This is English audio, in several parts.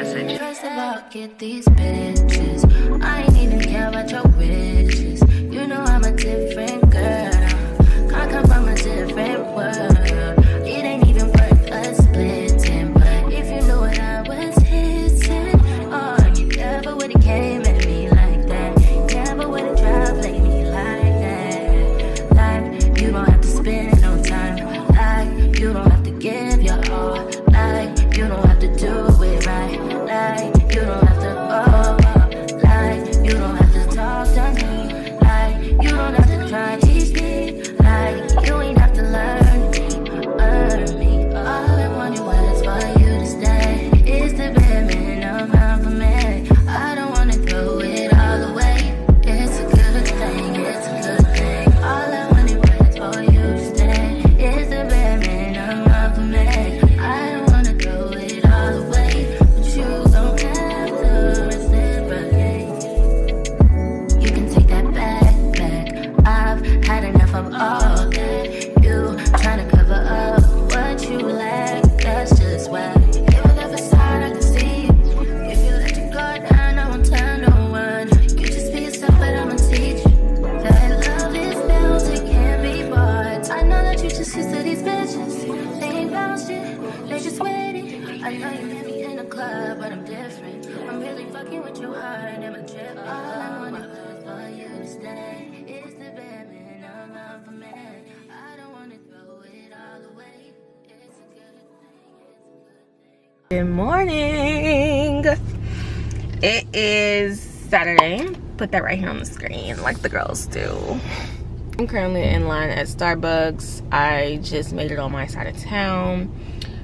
message. First of all, get these bitches. I ain't even care about your wishes. You know I'm a different girl. I come from a different world. It ain't even worth us splitting. But if you knew what I was hitting, oh, you never would've came at me like that. Never would've tried to play me like that. Like, you don't have to spend no time. Like, you don't have to give your all. Like, you don't have to do it right. Like, you don't have to, like, you don't have to talk to me. Like, you don't have to try to teach me. Like, you ain't have to learn me. All I wanted was for you to stay. It's the bare minimum for me. I don't wanna throw it all away. It's a good thing, it's a good thing. All I wanted was for you to stay. It's the bare minimum for me. I don't wanna throw it all away, but you don't have to reciprocate. You can take that back. I've had enough of all that. You trying to cover up what you lack. That's just why. If I left aside, I can see you. If you let your guard down, I won't tell no one. You just be yourself, but I'ma teach you that love is built, it can't be bought. I know that you just used to these bitches. They ain't about shit, they just waiting. I know you met me in a club, but I'm different. I'm really fucking with your heart and my drip. All I wanted was for you to stay. It's the bare minimum for me. I don't wanna throw it all away. It's a good thing, it's a good thing. Good morning. It is Saturday. Put that right here on the screen like the girls do. I'm currently in line at Starbucks. I just made it on my side of town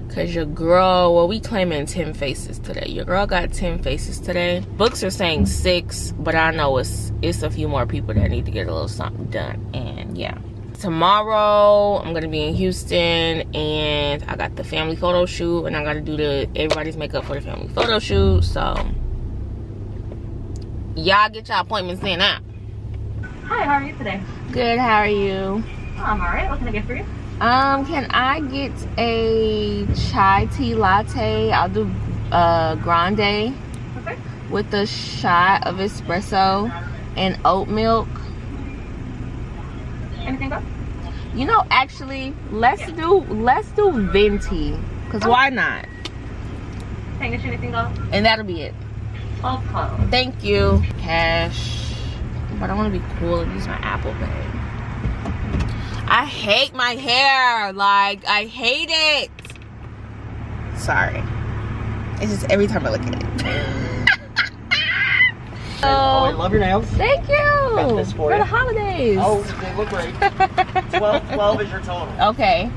because your girl, well, we claiming 10 faces today. Your girl got 10 faces today. Books are saying 6, but I know it's a few more people that need to get a little something done. And yeah, tomorrow I'm gonna be in Houston and I got the family photo shoot and I gotta do everybody's makeup for the family photo shoot. So y'all get your appointments in now. Hi, how are you today? Good, how are you? I'm alright. What can I get for you? Can I get a chai tea latte? I'll do grande Okay. with a shot of espresso and oat milk. Anything else? You know, actually, let's do venti, cause why not? Can I get you anything else? And that'll be it. Okay. Thank you. Cash, but I want to be cool and use my Apple Pay. I hate my hair. Like, I hate it. Sorry. It's just every time I look at it. Oh, I love your nails. Thank you. Got this for you. the holidays. Oh, they look great. 12 is your total. Okay.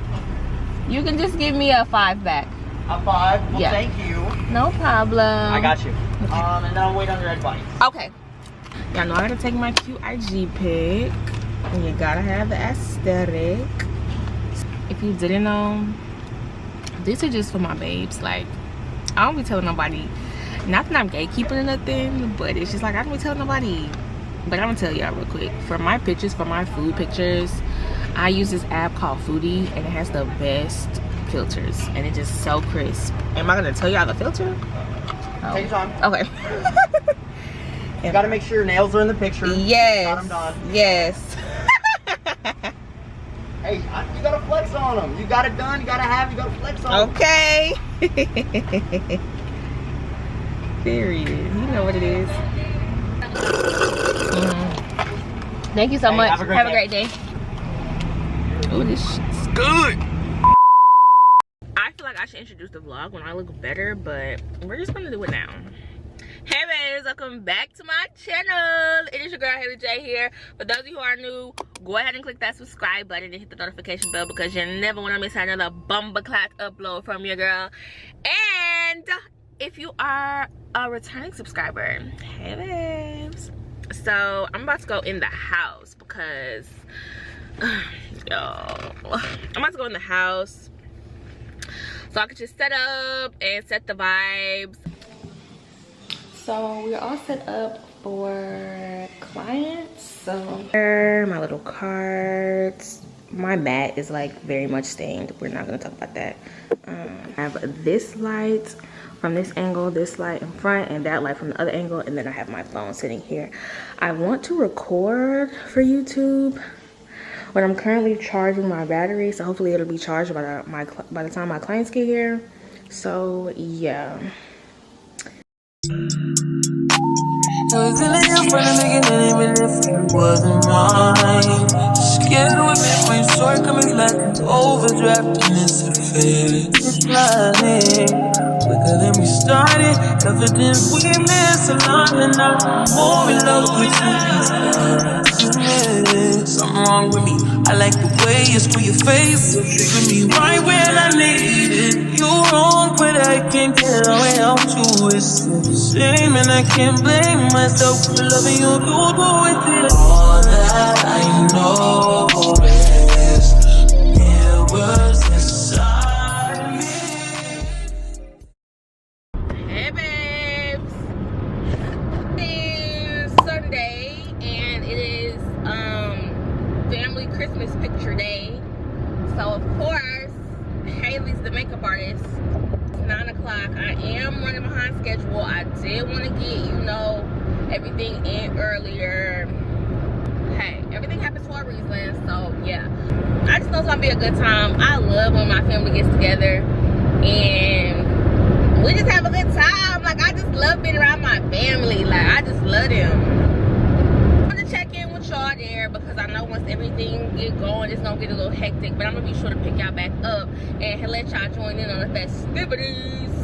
You can just give me a 5 back. A 5? Well, Yeah. thank you. No problem. I got you. And then I'll wait on your advice. Okay. Y'all know I gotta take my cute IG pic. And you gotta have the aesthetic. If you didn't know, these are just for my babes. Like, I don't be telling nobody. Not that I'm gatekeeping or nothing, but it's just like I don't be telling nobody. But I'm gonna tell y'all real quick. For my pictures, for my food pictures, I use this app called Foodie, and it has the best filters, and it's just so crisp. Am I gonna tell y'all the filter? Oh. Take your time. Okay. You gotta make sure your nails are in the picture. Yes. Got them done. Yes. Hey, you gotta flex on them. You got it done. You gotta flex on them. Okay. Period. You know what it is. Thank you so much. Have a great day. Oh, this shit's good. I feel like I should introduce the vlog when I look better, but we're just gonna do it now. Hey babes, welcome back to my channel. It is your girl Halle J here. For those of you who are new, go ahead and click that subscribe button and hit the notification bell because you never want to miss another bumbleclat upload from your girl. And if you are a returning subscriber, hey babes. So I'm about to go in the house because yo, I'm about to go in the house so I can just set up and set the vibes. So we're all set up for clients. So my little cards, my mat is like very much stained. We're not gonna talk about that. I have this light from this angle, this light in front, and that light from the other angle, and then I have my phone sitting here. I want to record for YouTube, but I'm currently charging my battery, so hopefully it'll be charged by the time my clients get here. So yeah. I was telling you from the beginning, even if it wasn't mine. Scared to admit when you saw it coming like an overdraft and it's a fake. It's lying quicker than we started. Confidence we miss a lot and I'm more in love with you. Something wrong with me. I like the way you screw your face. You treat me right when I need it. You wrong, but I can't get around you. It's a shame and I can't blame myself for loving you. You do it. All that I know is it was inside me. Hey babes, it's Sunday and it is family Christmas picture day. So of course Haley's the makeup artist. It's 9 o'clock. I am running behind schedule. I did want to get, you know, everything in earlier. Hey, everything happens for a reason. So yeah, I just know it's gonna be a good time. I love when my family gets together and we just have a good time. Like, I just love being around my family. Like, I just love them. I want to check in with y'all there because I know once everything get going, it's gonna get a little hectic. But I'm gonna be sure to pick y'all back up and let y'all join in on the festivities.